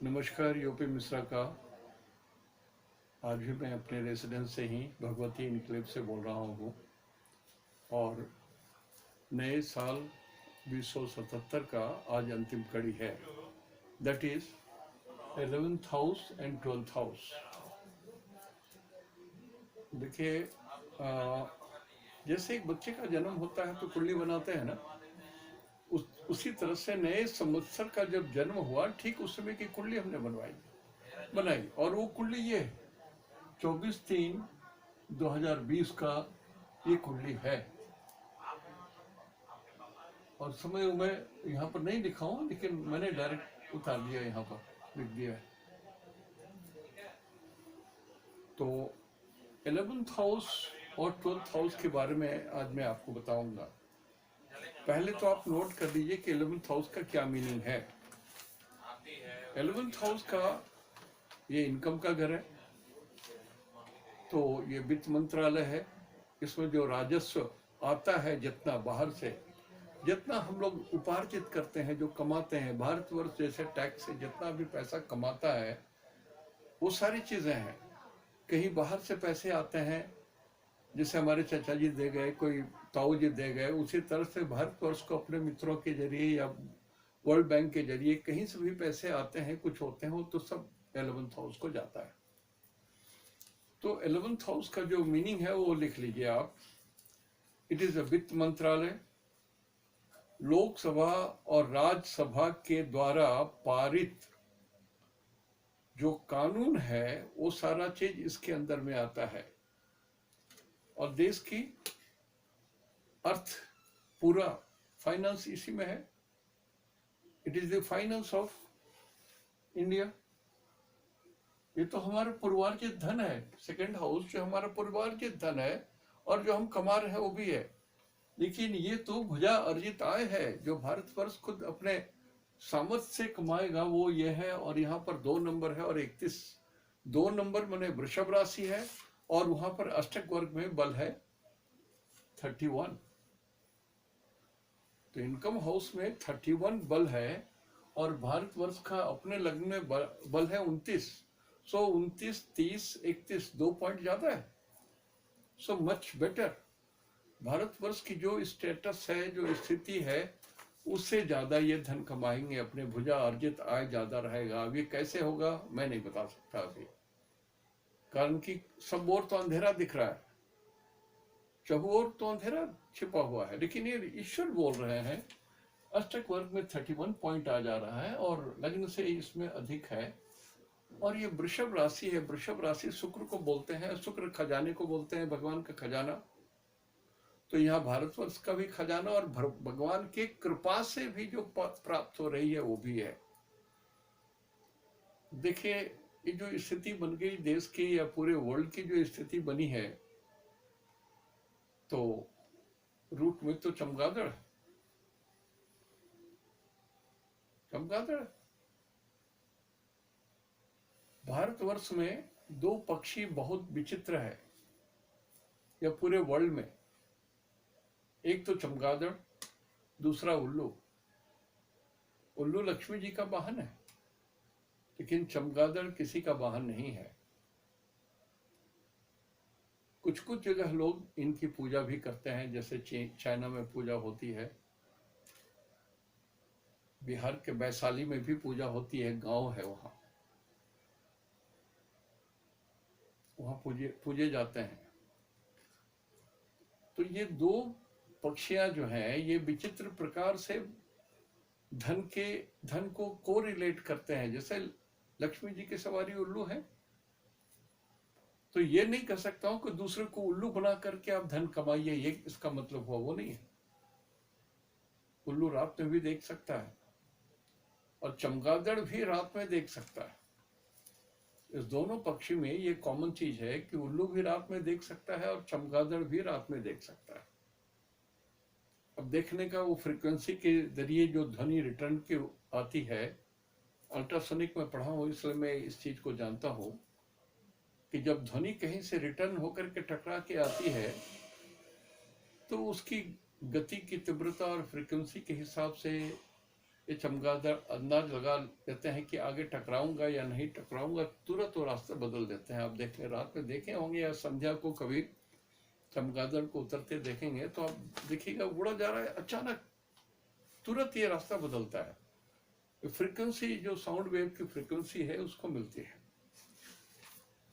नमस्कार, यूपी मिश्रा का। आज भी मैं अपने रेसिडेंस से ही भगवती इनक्लेव से बोल रहा हूँ और नए साल 2077 का आज अंतिम कड़ी है। That is 11th house and 12th house. देखिए, जैसे एक बच्चे का जन्म होता है तो कुंडली बनाते हैं ना, उसी तरह से नए संवत्सर का जब जन्म हुआ ठीक उस समय की कुंडली हमने बनाई और वो कुंडली ये 24/3/2020 का ये कुंडली है। और समय मैं यहाँ पर नहीं लिखा हूँ, लेकिन मैंने डायरेक्ट उतार दिया, यहाँ पर लिख दिया है। तो 11th हाउस और 12th हाउस के बारे में आज मैं आपको बताऊंगा। पहले तो आप नोट कर लीजिए कि 11th हाउस का क्या मीनिंग है। 11th हाउस का ये इनकम का घर है, तो ये वित्त मंत्रालय है। इसमें जो राजस्व आता है, जितना बाहर से, जितना हम लोग उपार्जित करते हैं, जो कमाते हैं, भारतवर्ष जैसे टैक्स से जितना भी पैसा कमाता है वो सारी चीजें हैं। कहीं बाहर से पैसे आते हैं, जैसे हमारे चाचा जी दे गए, कोई ताऊ जी दे गए, उसी तरह से भारतवर्ष को अपने मित्रों के जरिए या वर्ल्ड बैंक के जरिए कहीं से भी पैसे आते हैं, कुछ होते हैं, तो सब 11th हाउस को जाता है। तो 11th हाउस का जो मीनिंग है वो लिख लीजिए आप। इट इज अ वित्त मंत्रालय। लोकसभा और राज्यसभा के द्वारा पारित जो कानून है वो सारा चीज इसके अंदर में आता है। और देश की अर्थ, पूरा फाइनेंस इसी में है। It is the finance of India. ये तो हमारा पूर्वार्जित धन है। सेकंड हाउस जो हमारा पूर्वार्जित धन है और जो हम कमा रहे हैं वो भी है। लेकिन ये तो भुजा अर्जित आय है, जो भारतवर्ष खुद अपने सामर्थ्य से कमाएगा, वो ये है। और यहाँ पर 2 नंबर है और 31। 2 नंबर माने वृषभ राशि है और वहां पर अष्टक वर्ग में बल है 31। तो इनकम हाउस में 31 बल है और भारतवर्ष का अपने लग्न में बल है 29। सो 29, 30, 31 2 पॉइंट ज्यादा है। So much better. भारतवर्ष की जो स्टेटस है, जो स्थिति है, उससे ज्यादा ये धन कमाएंगे, अपने भुजा अर्जित आय ज्यादा रहेगा। अब ये कैसे होगा मैं नहीं बता सकता अभी, कारण कि सब ओर तो अंधेरा दिख रहा है, चहुओर तो अंधेरा छिपा हुआ है। लेकिन ये ईश्वर बोल रहे हैं। अष्टक वर्ग में 31 पॉइंट आ जा रहा है और लग्न से इसमें अधिक है। और ये वृषभ राशि है। वृषभ राशि शुक्र को बोलते हैं, शुक्र खजाने को बोलते हैं, भगवान का खजाना। तो यहाँ भारतवर्ष का भी खजाना और भगवान की कृपा से भी जो प्राप्त हो रही है वो भी है। देखिए, ये जो स्थिति बन गई देश की या पूरे वर्ल्ड की जो स्थिति बनी है, तो रूट में तो चमगादड़ भारतवर्ष में 2 पक्षी बहुत विचित्र है या पूरे वर्ल्ड में। एक तो चमगादड़, दूसरा उल्लू। उल्लू लक्ष्मी जी का वाहन है, लेकिन चमगादड़ किसी का वाहन नहीं है। कुछ कुछ जगह लोग इनकी पूजा भी करते हैं, जैसे चाइना में पूजा होती है, बिहार के वैशाली में भी पूजा होती है, गांव है वहां पूजे जाते हैं। तो ये 2 पक्षियां जो हैं, ये विचित्र प्रकार से धन को कोरिलेट करते हैं। जैसे लक्ष्मी जी की सवारी उल्लू है, तो ये नहीं कह सकता हूं कि दूसरे को उल्लू बना करके आप धन कमाइए, ये इसका मतलब हुआ, वो नहीं है। उल्लू रात में भी देख सकता है और चमगादड़ भी रात में देख सकता है। इस दोनों पक्षी में ये कॉमन चीज है कि उल्लू भी रात में देख सकता है और चमगादड़ भी रात में देख सकता है। अब देखने का वो फ्रीक्वेंसी के जरिए जो ध्वनि रिटर्न की आती है, अल्ट्रासोनिक में पढ़ा हूं इसलिए मैं इस चीज को जानता हूं कि जब ध्वनि कहीं से रिटर्न होकर के टकरा के आती है, तो उसकी गति की तीव्रता और फ्रीक्वेंसी के हिसाब से ये चमगादड़ अंदाज लगा लेते हैं कि आगे टकराऊंगा या नहीं टकराऊंगा, तुरंत वो रास्ता बदल देते हैं। आप देख ले, रात में देखे होंगे या संध्या को कभी चमगादड़ को उतरते देखेंगे तो आप देखिएगा उड़ा जा रहा है, अचानक तुरंत ये रास्ता बदलता है। फ्रीक्वेंसी जो साउंड वेव की फ्रीक्वेंसी है उसको मिलती है।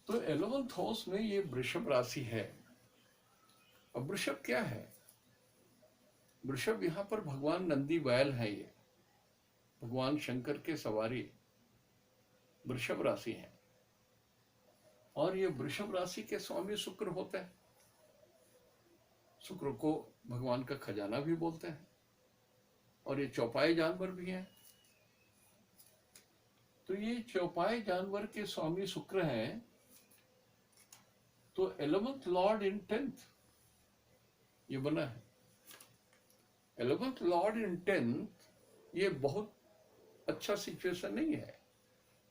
तो 11th हाउस में ये वृषभ राशि है। अब वृषभ क्या है? वृषभ यहाँ पर भगवान नंदी बैल है, ये भगवान शंकर के सवारी वृषभ राशि है। और ये वृषभ राशि के स्वामी शुक्र होते हैं। शुक्र को भगवान का खजाना भी बोलते हैं और ये चौपाई जानवर भी हैं। तो ये चौपाई जानवर के स्वामी शुक्र हैं। तो 11th लॉर्ड इन 10th ये बना है। 11th लॉर्ड इन 10th ये बहुत अच्छा सिचुएशन नहीं है।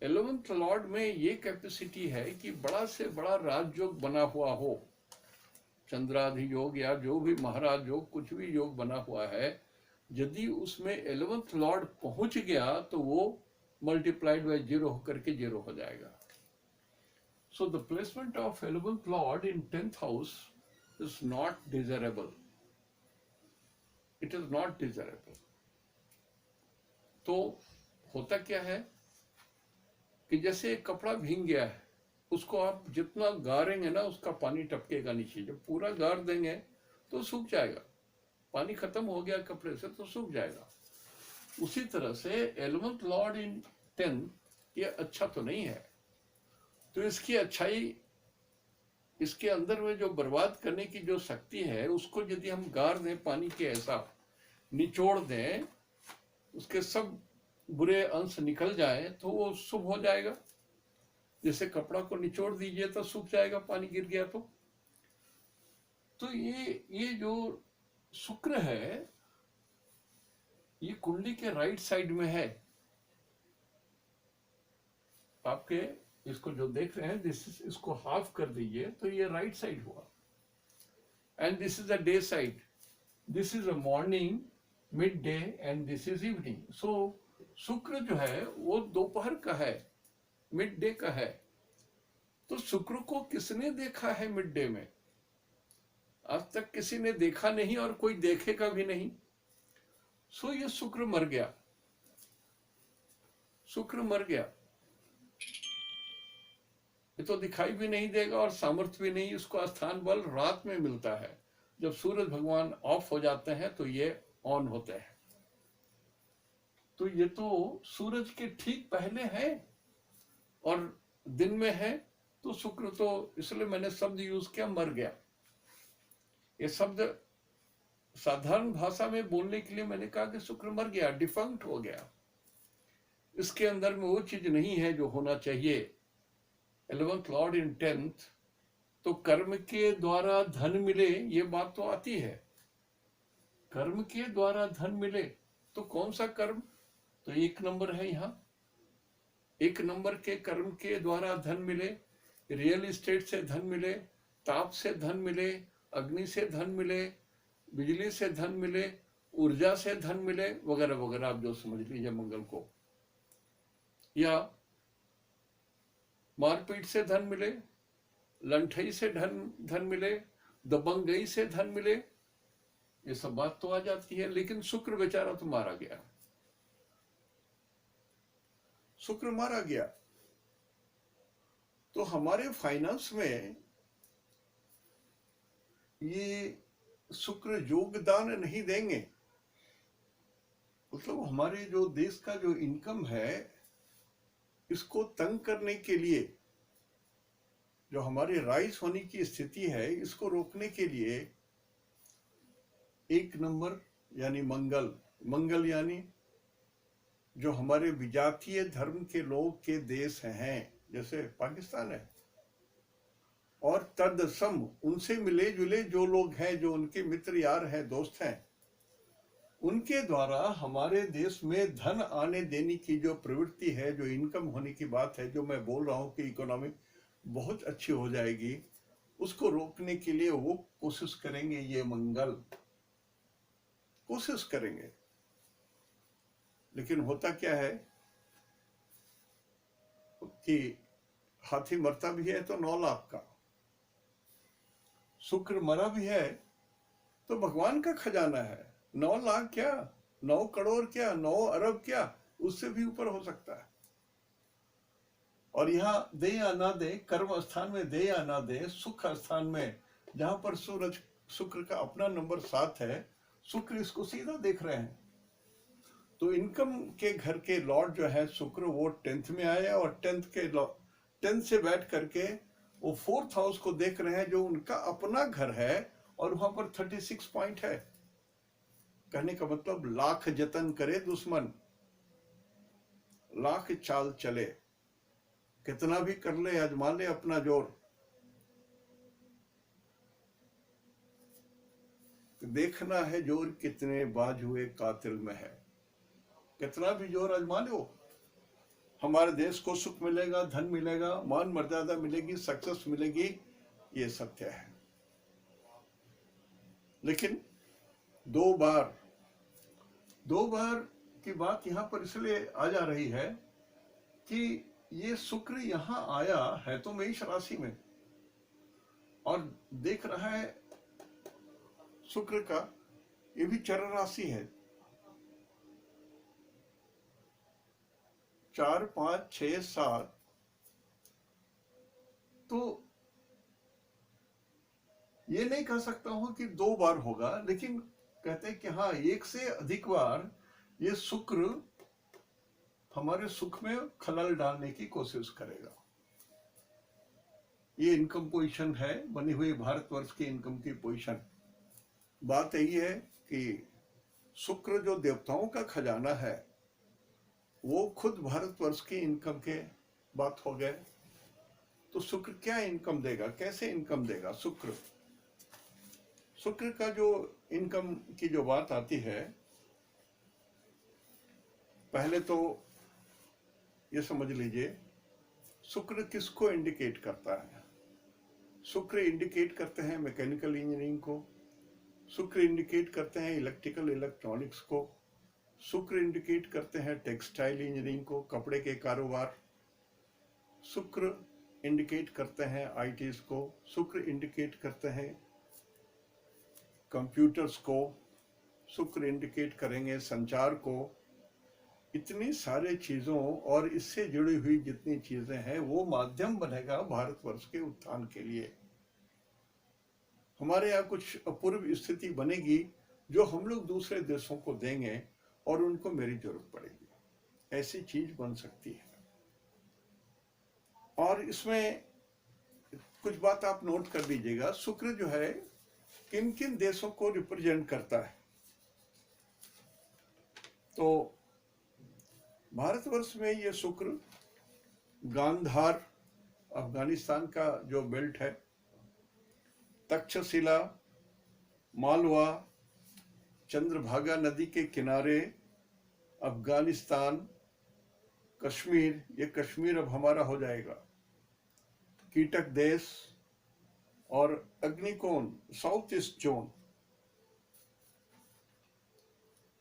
11th लॉर्ड में ये कैपेसिटी है कि बड़ा से बड़ा राजयोग बना हुआ हो, चंद्राधि योग या जो भी महाराज योग, कुछ भी योग बना हुआ है, यदि उसमें 11th लॉर्ड पहुंच गया तो वो मल्टीप्लाइड बाय 0 होकर के 0 हो जाएगा। So the placement of 11th lord in 10th house is not desirable. It is not desirable. तो होता क्या है कि जैसे एक कपड़ा भीग गया है, उसको आप जितना गाड़ेंगे ना उसका पानी टपकेगा नीचे। जब पूरा गाड़ देंगे तो सूख जाएगा, पानी खत्म हो गया कपड़े से तो सूख जाएगा। उसी तरह से 11th लॉर्ड इन 10th ये अच्छा तो नहीं है। तो इसकी अच्छाई, इसके अंदर में जो बर्बाद करने की जो शक्ति है उसको यदि हम गाड़ दें, पानी के ऐसा निचोड़ दें, उसके सब बुरे अंश निकल जाए तो वो शुभ हो जाएगा। जैसे कपड़ा को निचोड़ दीजिए तो सूख जाएगा, पानी गिर गया तो ये जो शुक्र है ये कुंडली के राइट साइड में है। आपके इसको जो देख रहे हैं इसको हाफ कर दीजिए तो ये राइट साइड हुआ। And this is a day side, this is a morning, mid day and this is evening. So शुक्र जो है वो दोपहर का है, मिड डे का है। तो शुक्र को किसने देखा है मिड डे में? आज तक किसी ने देखा नहीं और कोई देखेगा भी नहीं। सो ये शुक्र मर गया, शुक्र मर गया। ये तो दिखाई भी नहीं देगा और सामर्थ्य भी नहीं। इसको स्थान बल रात में मिलता है, जब सूरज भगवान ऑफ हो जाते हैं तो ये ऑन होते हैं। तो ये तो सूरज के ठीक पहले है और दिन में है, तो शुक्र तो, इसलिए मैंने शब्द यूज किया मर गया। ये शब्द साधारण भाषा में बोलने के लिए मैंने कहा कि शुक्र मर गया, डिफंक्ट हो गया। इसके अंदर में वो चीज नहीं है जो होना चाहिए। 11th लॉर्ड इन 10th, तो कर्म के द्वारा धन मिले, ये बात तो आती है। कर्म के द्वारा धन मिले तो कौन सा कर्म? तो 1 नंबर है यहाँ। 1 नंबर के कर्म के द्वारा धन मिले, रियल एस्टेट से धन मिले, ताप से धन मिले, अग्नि से धन मिले, बिजली से धन मिले, ऊर्जा से धन मिले, वगैरह वगैरह। आप जो समझ लीजिए मंगल को, या मारपीट से धन मिले, लंठई से धन मिले, दबंगई से धन मिले, ये सब बात तो आ जाती है। लेकिन शुक्र बेचारा तो मारा गया, शुक्र मारा गया। तो हमारे फाइनेंस में ये शुक्र योगदान नहीं देंगे। मतलब हमारे जो देश का जो इनकम है, इसको तंग करने के लिए, जो हमारे राइज होने की स्थिति है, इसको रोकने के लिए 1 नंबर यानी मंगल यानी जो हमारे विजातीय धर्म के लोग के देश हैं, जैसे पाकिस्तान है, और तदसम उनसे मिले जुले जो लोग हैं, जो उनके मित्र यार हैं, दोस्त हैं, उनके द्वारा हमारे देश में धन आने देने की जो प्रवृत्ति है, जो इनकम होने की बात है, जो मैं बोल रहा हूं कि इकोनॉमी बहुत अच्छी हो जाएगी, उसको रोकने के लिए वो कोशिश करेंगे। ये मंगल कोशिश करेंगे। लेकिन होता क्या है कि हाथी मरता भी है तो 9 लाख का, शुक्र मरा भी है तो भगवान का खजाना है। 9 लाख क्या, 9 करोड़ क्या, 9 अरब क्या, उससे भी ऊपर हो सकता है। और यहाँ दे या ना दे, कर्म स्थान में दे या ना दे, सुख स्थान में जहां पर सूरज शुक्र का अपना नंबर 7 है, शुक्र इसको सीधा देख रहे हैं। तो इनकम के घर के लॉर्ड जो है शुक्र, वो 10th में आए और 10th से बैठ करके वो 4th हाउस को देख रहे हैं जो उनका अपना घर है, और वहां पर 36 पॉइंट है। कहने का मतलब लाख जतन करे दुश्मन, लाख चाल चले, कितना भी कर ले आजमा ले अपना जोर, देखना है जोर कितने बाजुए कातिल में है। कितना भी जोर आजमा लो, हमारे देश को सुख मिलेगा, धन मिलेगा, मान मर्यादा मिलेगी, सक्सेस मिलेगी, ये सत्य है। लेकिन दो बार की बात यहां पर इसलिए आ जा रही है कि ये शुक्र यहां आया है तो मेष राशि में, और देख रहा है शुक्र का ये भी चर राशि है, 4, 5, 6, 7। तो ये नहीं कह सकता हूं कि 2 बार होगा, लेकिन कहते हैं कि हाँ, 1 से अधिक बार ये शुक्र हमारे सुख में खलल डालने की कोशिश करेगा। ये इनकम पोजीशन है, बनी हुई भारतवर्ष की इनकम की पोजीशन। बात यही है कि शुक्र जो देवताओं का खजाना है, वो खुद भारतवर्ष की इनकम के बात हो गए। तो शुक्र क्या इनकम देगा, कैसे इनकम देगा? शुक्र का जो इनकम की जो बात आती है, पहले तो ये समझ लीजिए शुक्र किसको इंडिकेट करता है। शुक्र इंडिकेट करते हैं मैकेनिकल इंजीनियरिंग को, शुक्र इंडिकेट करते हैं इलेक्ट्रिकल इलेक्ट्रॉनिक्स को, शुक्र इंडिकेट करते हैं टेक्सटाइल इंजीनियरिंग को, कपड़े के कारोबार, शुक्र इंडिकेट करते हैं आईटीज को, शुक्र इंडिकेट करते हैं कंप्यूटर्स को, शुक्र इंडिकेट करेंगे संचार को। इतनी सारे चीजों और इससे जुड़ी हुई जितनी चीजें हैं, वो माध्यम बनेगा भारतवर्ष के उत्थान के लिए। हमारे यहाँ कुछ अपूर्व स्थिति बनेगी जो हम लोग दूसरे देशों को देंगे और उनको मेरी जरूरत पड़ेगी, ऐसी चीज बन सकती है। और इसमें कुछ बात आप नोट कर लीजिएगा, शुक्र जो है किन किन देशों को रिप्रेजेंट करता है। तो भारतवर्ष में ये शुक्र गांधार, अफगानिस्तान का जो बेल्ट है, तक्षशिला, मालवा, चंद्रभागा नदी के किनारे, अफगानिस्तान, कश्मीर, ये कश्मीर अब हमारा हो जाएगा, कीटक देश और अग्निकोण, साउथ ईस्ट जोन,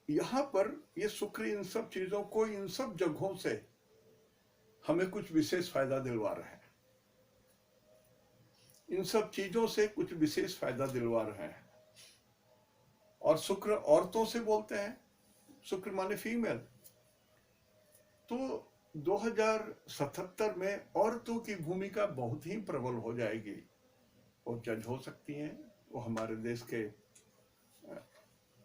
यहां पर ये शुक्र इन सब चीजों को, इन सब जगहों से हमें कुछ विशेष फायदा दिलवा रहे हैं। इन सब चीजों से कुछ विशेष फायदा दिलवा रहे हैं। और शुक्र औरतों से बोलते हैं, शुक्र माने फीमेल। तो 2077 में औरतों की भूमिका बहुत ही प्रबल हो जाएगी। वो जज हो सकती हैं, वो हमारे देश के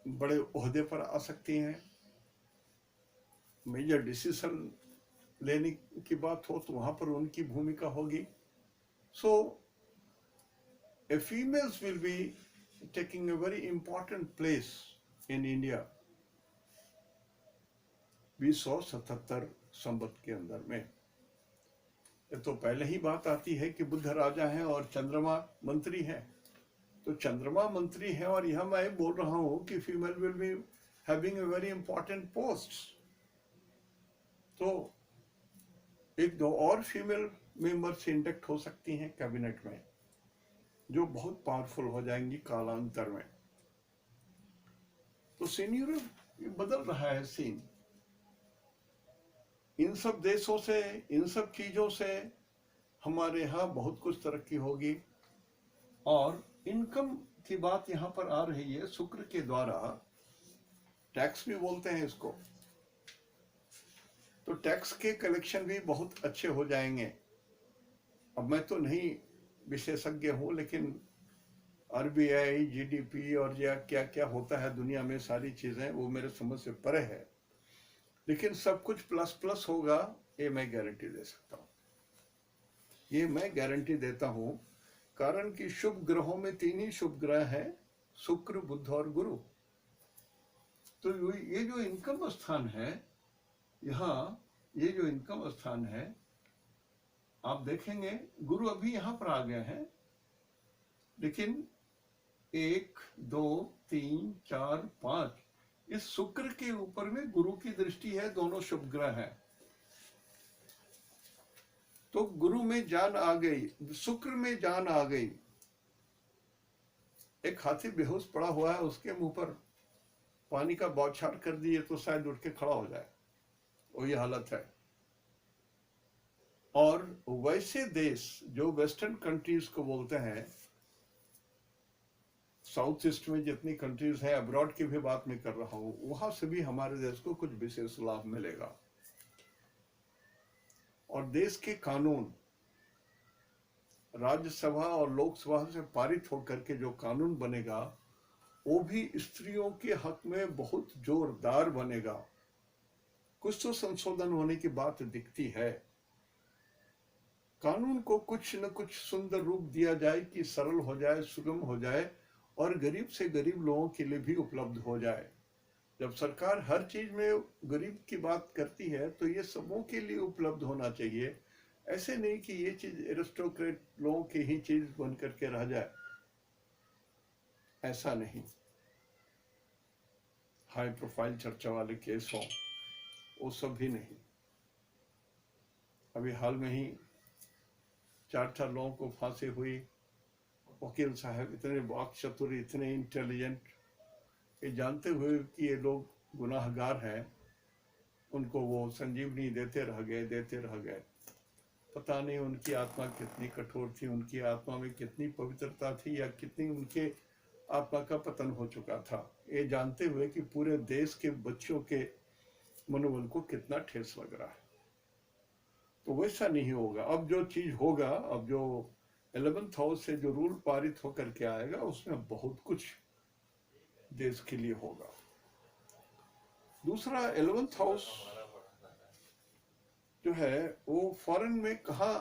बड़े ओहदे पर आ सकती हैं, मेजर डिसीजन लेने की बात हो तो वहां पर उनकी भूमिका होगी। So a females will be taking a very important place in India 2077 संवत के अंदर में। ये तो पहले ही बात आती है कि बुध राजा हैं और चंद्रमा मंत्री हैं। तो चंद्रमा मंत्री है, और यह मैं बोल रहा हूं कि female will be having a very important post. तो 1-2 और फीमेल मेंबर्स इंडक्ट हो सकती हैं कैबिनेट में, जो बहुत पावरफुल हो जाएंगी कालांतर में। तो सीनियर बदल रहा है सीन। इन सब देशों से, इन सब चीजों से हमारे यहाँ बहुत कुछ तरक्की होगी। और इनकम की बात यहाँ पर आ रही है शुक्र के द्वारा, टैक्स भी बोलते हैं इसको, तो टैक्स के कलेक्शन भी बहुत अच्छे हो जाएंगे। अब मैं तो नहीं विशेषज्ञ हूं, लेकिन आरबीआई, जीडीपी और या क्या क्या होता है दुनिया में, सारी चीजें वो मेरे समझ से परे है, लेकिन सब कुछ प्लस प्लस होगा, ये मैं गारंटी दे सकता हूं। ये मैं गारंटी देता हूं, कारण कि शुभ ग्रहों में 3 ही शुभ ग्रह हैं, शुक्र, बुध और गुरु। तो ये जो इनकम स्थान है यहाँ, ये जो इनकम स्थान है, आप देखेंगे गुरु अभी यहां पर आ गए हैं, लेकिन 1, 2, 3, 4, 5 इस शुक्र के ऊपर में गुरु की दृष्टि है, दोनों शुभ ग्रह हैं। तो गुरु में जान आ गई, शुक्र में जान आ गई। एक हाथी बेहोश पड़ा हुआ है, उसके मुंह पर पानी का बौछार कर दिए तो शायद उठ के खड़ा हो जाए, वही हालत है। और वैसे देश जो वेस्टर्न कंट्रीज को बोलते हैं, साउथ ईस्ट में जितनी कंट्रीज है, अब्रॉड की भी बात मैं कर रहा हूं, वहां से भी हमारे देश को कुछ विशेष लाभ मिलेगा। और देश के कानून राज्यसभा और लोकसभा से पारित होकर के जो कानून बनेगा, वो भी स्त्रियों के हक में बहुत जोरदार बनेगा। कुछ तो संशोधन होने की बात दिखती है। कानून को कुछ न कुछ सुंदर रूप दिया जाए कि सरल हो जाए, सुगम हो जाए और गरीब से गरीब लोगों के लिए भी उपलब्ध हो जाए। जब सरकार हर चीज में गरीब की बात करती है तो ये सबों के लिए उपलब्ध होना चाहिए। ऐसे नहीं कि ये चीज एरिस्टोक्रेट लोगों की ही चीज बन करके रह जाए, ऐसा नहीं। हाई प्रोफाइल चर्चा वाले केस हों, वो सब भी नहीं। अभी हाल में ही 4 लोगों को फांसी हुई। वकील साहब इतने वाक चतुर, इतने इंटेलिजेंट, ये जानते हुए कि ये लोग गुनाहगार हैं, उनको वो संजीवनी देते रह गए। पता नहीं उनकी आत्मा कितनी कठोर थी, उनकी आत्मा में कितनी पवित्रता थी, या कितनी उनके आत्मा का पतन हो चुका था, ये जानते हुए कि पूरे देश के बच्चों के मनोबल को कितना ठेस लग रहा है। तो वैसा नहीं होगा। अब जो चीज होगा, अब जो 11th हाउस से जो रूल पारित होकर के आएगा, उसमें बहुत कुछ देश के लिए होगा। दूसरा, 11th हाउस जो है वो फॉरेन में कहाँ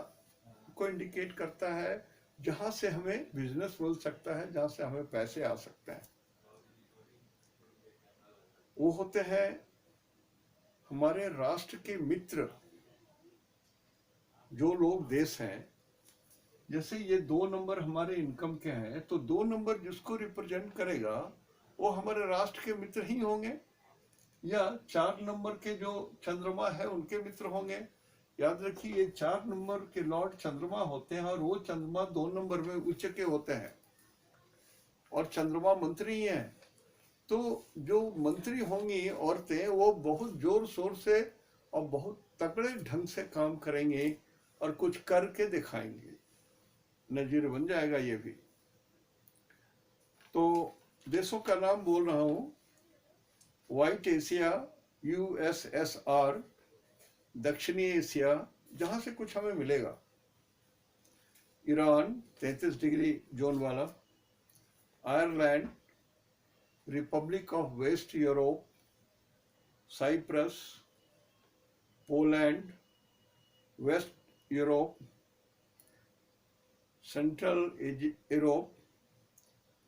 को इंडिकेट करता है, जहां से हमें बिजनेस मिल सकता है, जहां से हमें पैसे आ सकते हैं। वो होते हैं हमारे राष्ट्र के मित्र, जो लोग देश हैं। जैसे ये 2 नंबर हमारे इनकम के हैं, तो 2 नंबर जिसको रिप्रेजेंट करेगा वो हमारे राष्ट्र के मित्र ही होंगे, या 4 नंबर के जो चंद्रमा है उनके मित्र होंगे। याद रखिए, ये 4 नंबर के लॉर्ड चंद्रमा होते हैं, और वो चंद्रमा 2 नंबर में उच्च के होते हैं, और चंद्रमा मंत्री ही हैं। तो जो मंत्री होंगी औरतें, वो बहुत जोर शोर से और बहुत तगड़े ढंग से काम करेंगी और कुछ करके दिखाएंगे, नजीर बन जाएगा ये भी। तो देशों का नाम बोल रहा हूं, व्हाइट एशिया, यूएसएसआर, दक्षिणी एशिया, जहां से कुछ हमें मिलेगा। ईरान 33 डिग्री जोन वाला, Ireland, republic of west Europe, Cyprus, Poland, west Europe, central Europe,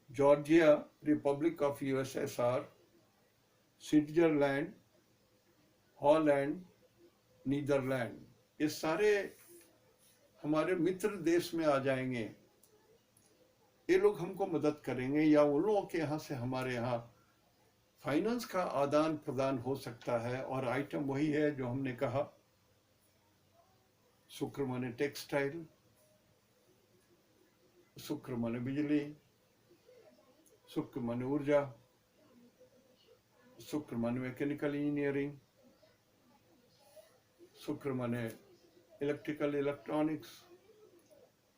Georgia, republic of USSR, Switzerland, Holland, Netherland, ये सारे हमारे मित्र देश में आ जाएंगे। ये लोग हमको मदद करेंगे, या उन लोगों के यहाँ से हमारे यहाँ फाइनेंस का आदान प्रदान हो सकता है। और आइटम वही है जो हमने कहा, शुक्र माने टेक्सटाइल, शुक्र माने बिजली, शुक्र माने ऊर्जा, शुक्र माने मैकेनिकल इंजीनियरिंग, शुक्र माने इलेक्ट्रिकल इलेक्ट्रॉनिक्स,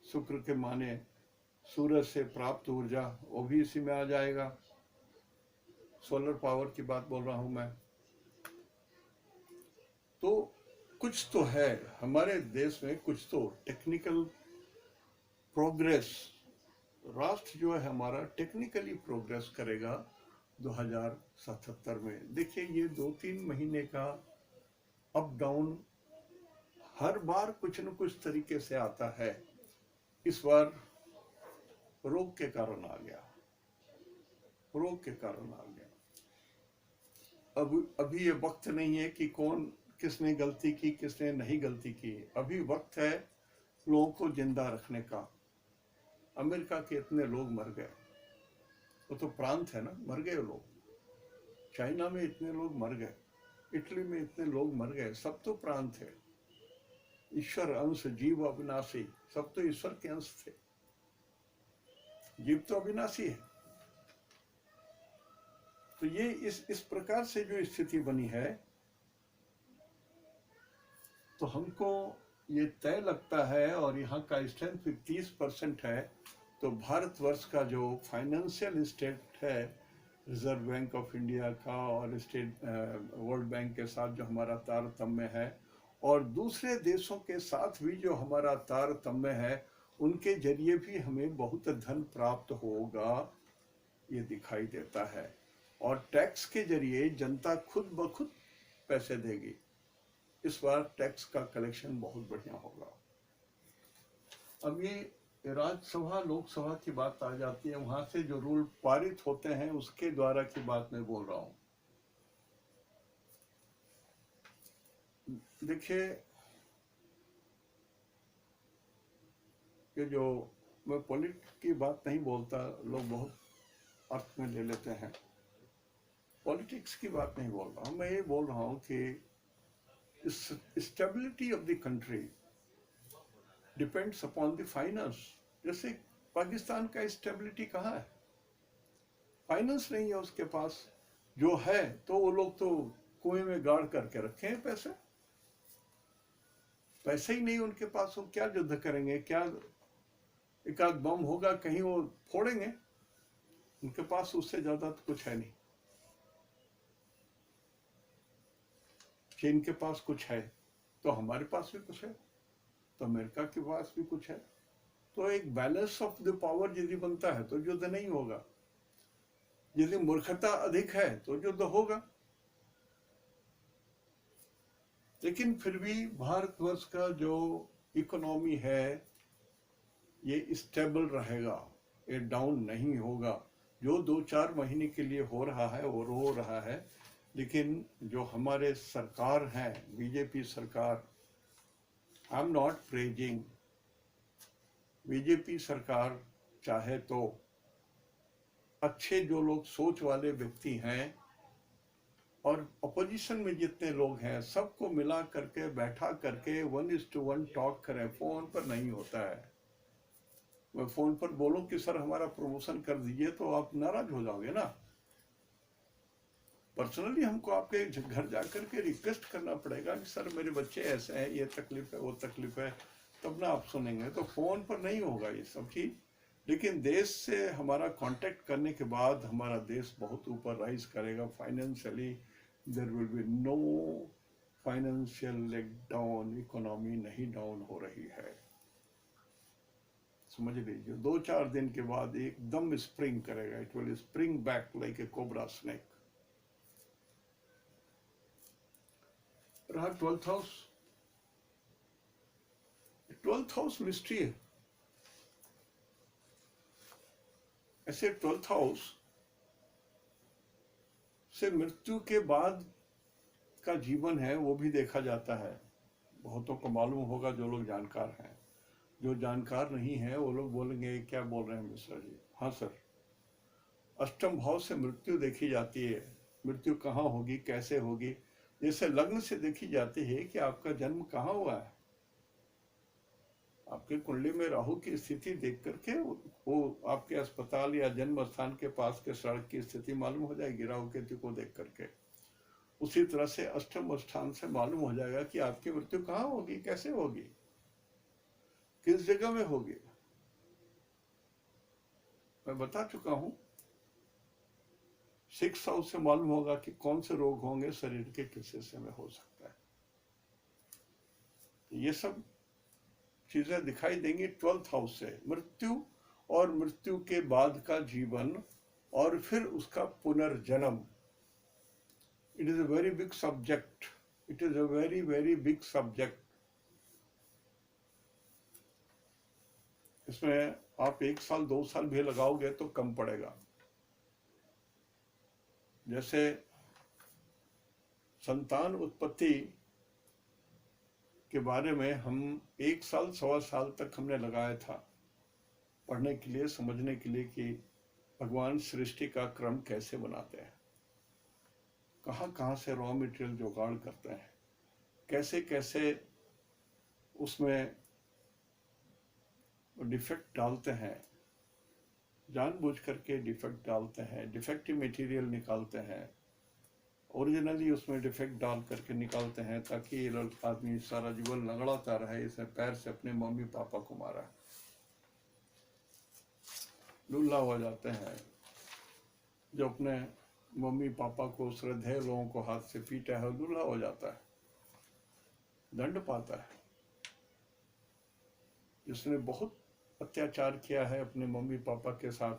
शुक्र के माने सूरज से प्राप्त ऊर्जा, वो भी इसी में आ जाएगा। सोलर पावर की बात बोल रहा हूं मैं। तो कुछ तो है हमारे देश में, कुछ तो टेक्निकल प्रोग्रेस, राष्ट्र जो है हमारा टेक्निकली प्रोग्रेस करेगा 2077 में। देखिए ये 2-3 महीने का अप डाउन हर बार कुछ न कुछ तरीके से आता है। इस बार रोग के कारण आ गया, रोग के कारण आ गया। अब अभी ये वक्त नहीं है कि कौन किसने गलती की किसने नहीं गलती की। अभी वक्त है लोगों को जिंदा रखने का। अमेरिका के इतने लोग मर गए, वो तो प्रांत है ना, मर गए लोग। चाइना में इतने लोग मर गए, इटली में इतने लोग मर गए, सब तो प्रांत है। ईश्वर अंश जीव अविनाशी, सब तो ईश्वर के अंश थे। जीव तो अविनाशी है। तो ये इस प्रकार से जो स्थिति बनी है, तो हमको ये तय लगता है, और यहाँ का स्ट्रेंथ 30% है, तो भारतवर्ष का जो फाइनेंशियल स्टेट है रिजर्व बैंक ऑफ इंडिया का और स्टेट वर्ल्ड बैंक के साथ जो हमारा तारतम्य है, और दूसरे देशों के साथ भी जो हमारा तारतम्य है, उनके जरिए भी हमें बहुत धन प्राप्त होगा, ये दिखाई देता है। और टैक्स के जरिए जनता खुद ब खुद पैसे देगी। इस बार टैक्स का कलेक्शन बहुत बढ़िया होगा। अब ये राज्यसभा लोकसभा की बात आ जाती है, वहां से जो रूल पारित होते हैं उसके द्वारा की बात मैं बोल रहा हूं। देखिए ये जो मैं पॉलिटिक्स की बात नहीं बोलता, लोग बहुत अर्थ में ले लेते हैं। पॉलिटिक्स की बात नहीं बोल रहा हूं, मैं ये बोल रहा हूं कि stability of the country depends upon the finance. जैसे पाकिस्तान का स्टेबिलिटी कहाँ है? फाइनेंस नहीं है उसके पास। जो है तो वो लोग तो कुएं में गाड़ करके रखे हैं पैसे। पैसे ही नहीं उनके पास, वो क्या युद्ध करेंगे? क्या एक आध बम होगा कहीं वो फोड़ेंगे? उनके पास उससे ज्यादा तो कुछ है नहीं। चीन के पास कुछ है तो हमारे पास भी कुछ है, तो अमेरिका के पास भी कुछ है। तो एक बैलेंस ऑफ द पावर यदि बनता है तो युद्ध नहीं होगा। यदि मूर्खता अधिक है तो युद्ध होगा। लेकिन फिर भी भारतवर्ष का जो इकोनॉमी है ये स्टेबल रहेगा, ये डाउन नहीं होगा। जो 2-4 महीने के लिए हो रहा है वो हो रहा है, लेकिन जो हमारे सरकार है, बीजेपी सरकार, I am not praising, BJP सरकार चाहे तो अच्छे जो लोग सोच वाले व्यक्ति हैं और अपोजिशन में जितने लोग हैं सबको मिला करके बैठा करके 1:1 टॉक करें। फोन पर नहीं होता है। मैं फोन पर बोलूं कि सर हमारा प्रमोशन कर दीजिए तो आप नाराज हो जाओगे ना। पर्सनली हमको आपके घर जाकर के रिक्वेस्ट करना पड़ेगा कि सर मेरे बच्चे ऐसे हैं, ये तकलीफ है वो तकलीफ है, तब ना आप सुनेंगे। तो फोन पर नहीं होगा ये सब चीज। लेकिन देश से हमारा कांटेक्ट करने के बाद हमारा देश बहुत ऊपर राइज करेगा financially. There will be no financial leg down, economy नहीं डाउन हो रही है, समझ लीजिए। 2-4 दिन के बाद एकदम स्प्रिंग करेगा, it will spring back like a cobra snake. रहा 12th house, 12th house mystery है। ऐसे 12th हाउस से मृत्यु के बाद का जीवन है वो भी देखा जाता है। बहुतों को मालूम होगा जो लोग जानकार हैं। जो जानकार नहीं है वो लोग बोलेंगे क्या बोल रहे हैं मिश्रा जी। हाँ सर, अष्टम भाव से मृत्यु देखी जाती है। मृत्यु कहाँ होगी, कैसे होगी? जैसे लग्न से देखी जाती है कि आपका जन्म कहाँ हुआ है। आपके कुंडली में राहु की स्थिति देख करके वो आपके अस्पताल या जन्म स्थान के पास के सड़क की स्थिति मालूम हो जाएगी राहु केतु को देख करके। उसी तरह से अष्टम स्थान से मालूम हो जाएगा कि आपकी मृत्यु कहाँ होगी, कैसे होगी, किस जगह में होगी। मैं बता चुका हूं। 6th हाउस से मालूम होगा कि कौन से रोग होंगे शरीर के, किस हिस्से में हो सकता है। ये सब चीजें दिखाई देंगी 12th हाउस से। मृत्यु और मृत्यु के बाद का जीवन और फिर उसका पुनर्जन्म। It is a very big subject. It is a very very big subject. इसमें आप 1 साल 2 साल भी लगाओगे तो कम पड़ेगा। जैसे संतान उत्पत्ति के बारे में हम 1 साल 1.25 साल तक हमने लगाया था पढ़ने के लिए, समझने के लिए कि भगवान सृष्टि का क्रम कैसे बनाते हैं, कहाँ कहाँ से रॉ मटेरियल जुगाड़ करते हैं, कैसे कैसे उसमें डिफेक्ट डालते हैं, जानबूझ करके डिफेक्ट डालते हैं, डिफेक्टिव मटेरियल निकालते हैं, ओरिजिनली उसमें डिफेक्ट डाल करके निकालते हैं ताकि ये आदमी सारा जीवन लंगड़ाता रहे। इसने पैर से अपने मम्मी पापा को मारा, लूल्हा हो जाते हैं। जो अपने मम्मी पापा को, श्रद्धेय लोगों को हाथ से पीटा है, लूल्हा हो जाता है, दंड पाता है। जिसने बहुत अत्याचार किया है अपने मम्मी पापा के साथ,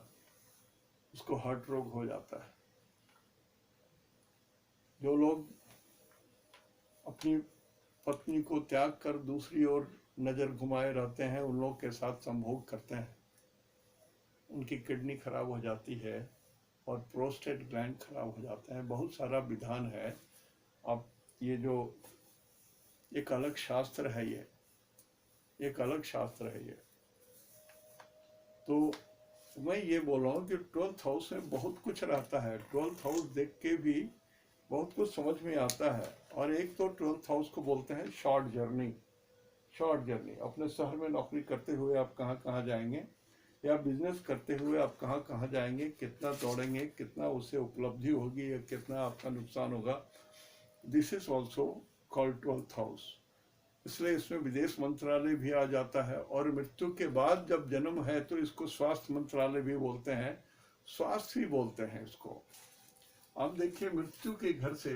उसको हार्ट रोग हो जाता है। जो लोग अपनी पत्नी को त्याग कर दूसरी ओर नजर घुमाए रहते हैं, उन लोग के साथ संभोग करते हैं, उनकी किडनी खराब हो जाती है और प्रोस्टेट ग्लैंड खराब हो जाता है। बहुत सारा विधान है। अब ये जो एक अलग शास्त्र है, ये एक अलग शास्त्र है ये। तो मैं ये बोल रहा हूँ कि 12th हाउस में बहुत कुछ रहता है। 12th हाउस देख के भी बहुत कुछ समझ में आता है। और एक तो 12th हाउस को बोलते हैं शॉर्ट जर्नी। शॉर्ट जर्नी, अपने शहर में नौकरी करते हुए आप कहाँ कहाँ जाएंगे, या बिजनेस करते हुए आप कहाँ कहाँ जाएंगे, कितना दौड़ेंगे, कितना उससे उपलब्धि होगी या कितना आपका नुकसान होगा। This is also called 12th house. इसलिए इसमें विदेश मंत्रालय भी आ जाता है। और मृत्यु के बाद जब जन्म है तो इसको स्वास्थ्य मंत्रालय भी बोलते हैं, स्वास्थ्य भी बोलते हैं इसको। आप देखिए मृत्यु के घर से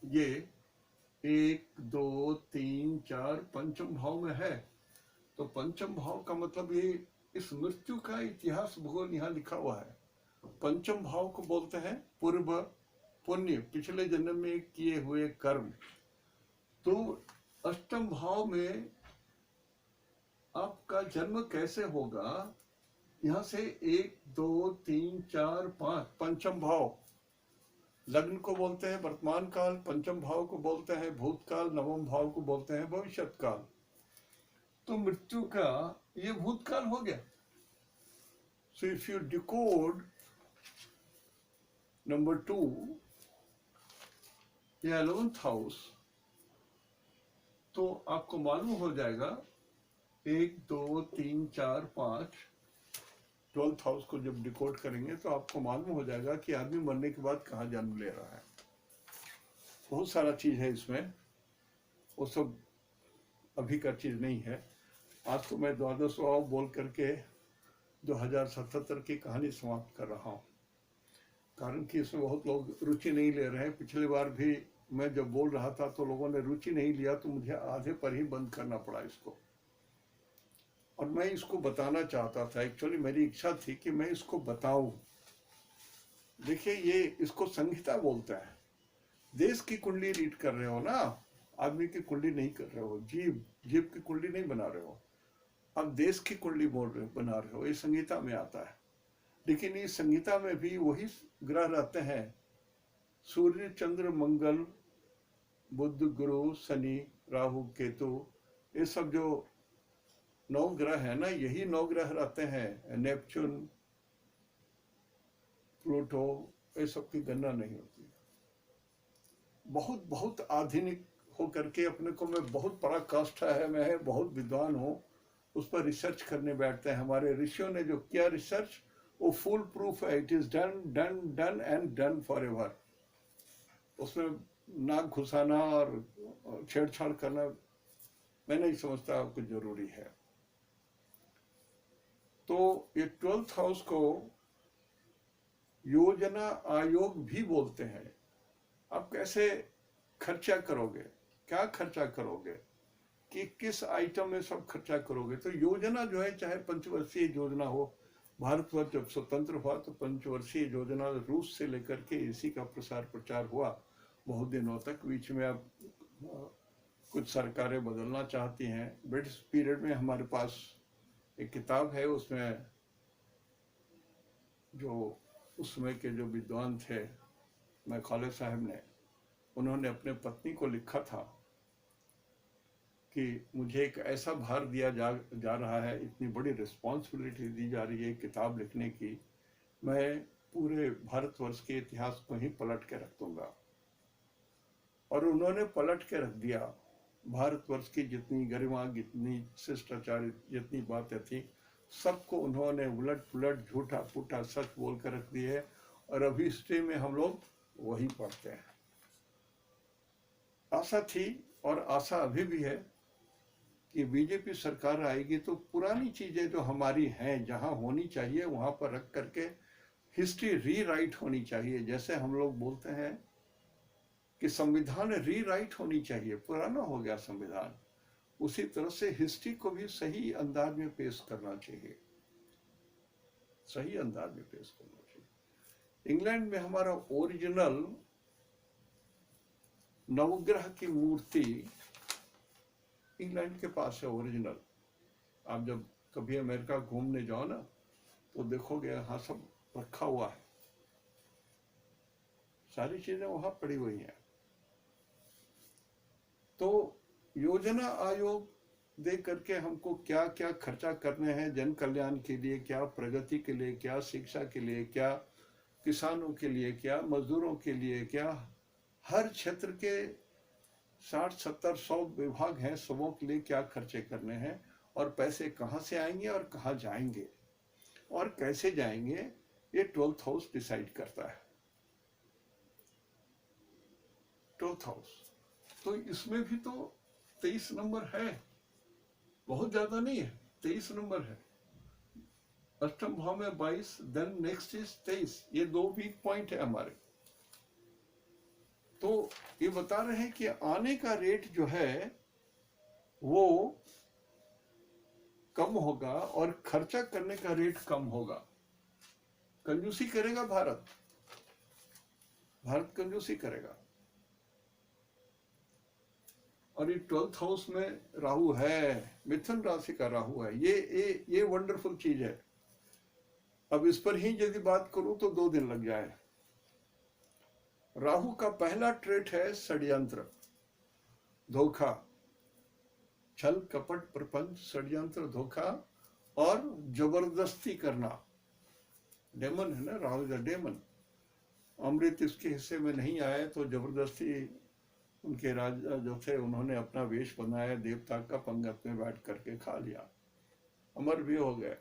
ये 1 2 3 4 पंचम भाव में है। तो पंचम भाव का मतलब ये इस मृत्यु का इतिहास भूगोल यहाँ लिखा हुआ है। पंचम भाव को बोलते हैं पूर्व पुण्य, पिछले जन्म में किए हुए कर्म। तो अष्टम भाव में आपका जन्म कैसे होगा, यहां से 1 2 3 4 5 पंचम भाव। लग्न को बोलते हैं वर्तमान काल, पंचम भाव को बोलते हैं भूतकाल, नवम भाव को बोलते हैं भविष्यत काल। तो मृत्यु का ये भूतकाल हो गया। So if you decode number 2 या 11th हाउस, तो आपको मालूम हो जाएगा 1 2 3 4 5 12th हाउस को जब डिकोड करेंगे तो आपको मालूम हो जाएगा कि आदमी मरने के बाद कहाँ जन्म ले रहा है। बहुत सारा चीज है इसमें, वो सब अभी का चीज नहीं है। आज तो मैं 12 बोल करके 2077 की कहानी समाप्त कर रहा हूँ, कारण कि इसमें बहुत लोग रुचि नहीं ले रहे हैं। पिछली बार भी मैं जब बोल रहा था तो लोगों ने रुचि नहीं लिया, तो मुझे आधे पर ही बंद करना पड़ा इसको। और मैं इसको बताना चाहता था, एक्चुअली मेरी इच्छा थी कि मैं इसको बताऊं। देखिए ये इसको संहिता बोलते हैं। देश की कुंडली रीड कर रहे हो ना, आदमी की कुंडली नहीं कर रहे हो, जीव की कुंडली नहीं बना रहे हो, अब देश की कुंडली बना रहे हो। ये संहिता में आता है। लेकिन इस संहिता में भी वही ग्रह रहते हैं, सूर्य चंद्र मंगल बुध गुरु शनि राहु केतु, ये सब जो 9 ग्रह है ना, यही 9 ग्रह रहते हैं। नेपच्यून प्लूटो, ये सब की गणना नहीं होती। बहुत बहुत आधुनिक होकर के अपने को मैं बहुत पराकाष्ठा है, मैं बहुत विद्वान हूँ, उस पर रिसर्च करने बैठते हैं। हमारे ऋषियों ने जो किया रिसर्च वो फुल प्रूफ है। It is done done done and done for ever. उसमें नाक घुसाना और छेड़छाड़ करना मैं नहीं समझता कुछ जरूरी है। तो ये 12th हाउस को योजना आयोग भी बोलते हैं। आप कैसे खर्चा करोगे, क्या खर्चा करोगे, कि किस आइटम में सब खर्चा करोगे। तो योजना जो है, चाहे पंचवर्षीय योजना हो, भारतवर्ष जब स्वतंत्र हुआ तो पंचवर्षीय योजना रूस से लेकर के इसी का प्रसार प्रचार हुआ बहुत दिनों तक। बीच में अब कुछ सरकारें बदलना चाहती हैं। ब्रिटिश पीरियड में हमारे पास एक किताब है, उसमें जो उस समय के जो विद्वान थे मैकॉले साहब ने, उन्होंने अपने पत्नी को लिखा था कि मुझे एक ऐसा भार दिया जा रहा है, इतनी बड़ी रिस्पॉन्सिबिलिटी दी जा रही है किताब लिखने की, मैं पूरे भारतवर्ष के इतिहास को ही पलट के रख दूंगा। और उन्होंने पलट के रख दिया। भारतवर्ष की जितनी गरिमा, जितनी शिष्टाचार, जितनी बातें थी, सबको उन्होंने उलट पुलट, झूठा फूटा सच बोल कर रख दी है। और अभी हिस्ट्री में हम लोग वही पढ़ते हैं। आशा थी और आशा अभी भी है कि बीजेपी सरकार आएगी तो पुरानी चीजें जो हमारी हैं, जहां होनी चाहिए वहां पर रख करके हिस्ट्री रीराइट होनी चाहिए। जैसे हम लोग बोलते हैं कि संविधान रीराइट होनी चाहिए, पुराना हो गया संविधान, उसी तरह से हिस्ट्री को भी सही अंदाज में पेश करना चाहिए, सही अंदाज में पेश करना चाहिए। इंग्लैंड में हमारा ओरिजिनल नवग्रह की मूर्ति इंग्लैंड के पास है, ओरिजिनल। आप जब कभी अमेरिका घूमने जाओ ना, तो देखोगे यहाँ सब रखा हुआ है, सारी चीजें वहां पड़ी हुई हैं। तो योजना आयोग दे करके हमको क्या क्या खर्चा करने हैं जन कल्याण के लिए, क्या प्रगति के लिए, क्या शिक्षा के लिए, क्या किसानों के लिए, क्या मजदूरों के लिए, क्या हर क्षेत्र के 60-70-100 विभाग हैं, सबों के लिए क्या खर्चे करने हैं, और पैसे कहाँ से आएंगे और कहाँ जाएंगे और कैसे जाएंगे, ये 12th हाउस डिसाइड करता है। 12th हाउस तो इसमें भी तो 23 नंबर है, बहुत ज्यादा नहीं है, 23 नंबर है। अष्टम भाव में 22, देन नेक्स्ट इज 23। ये 2 वीक पॉइंट है हमारे। तो ये बता रहे हैं कि आने का रेट जो है वो कम होगा और खर्चा करने का रेट कम होगा। कंजूसी करेगा भारत, भारत कंजूसी करेगा। और ये 12th हाउस में राहु है, मिथुन राशि का राहु है। ये वंडरफुल चीज है। अब इस पर ही यदि बात करूं तो 2 दिन लग जाए। राहु का पहला ट्रेट है षड्यंत्र, धोखा, छल कपट प्रपंच, षड्यंत्र, धोखा और जबरदस्ती करना। डेमन है ना, राहु का डेमन। अमृत इसके हिस्से में नहीं आया तो जबरदस्ती उनके राजा जो थे उन्होंने अपना वेश बनाया, देवता का पंगत में बैठ करके खा लिया, अमर भी हो गए।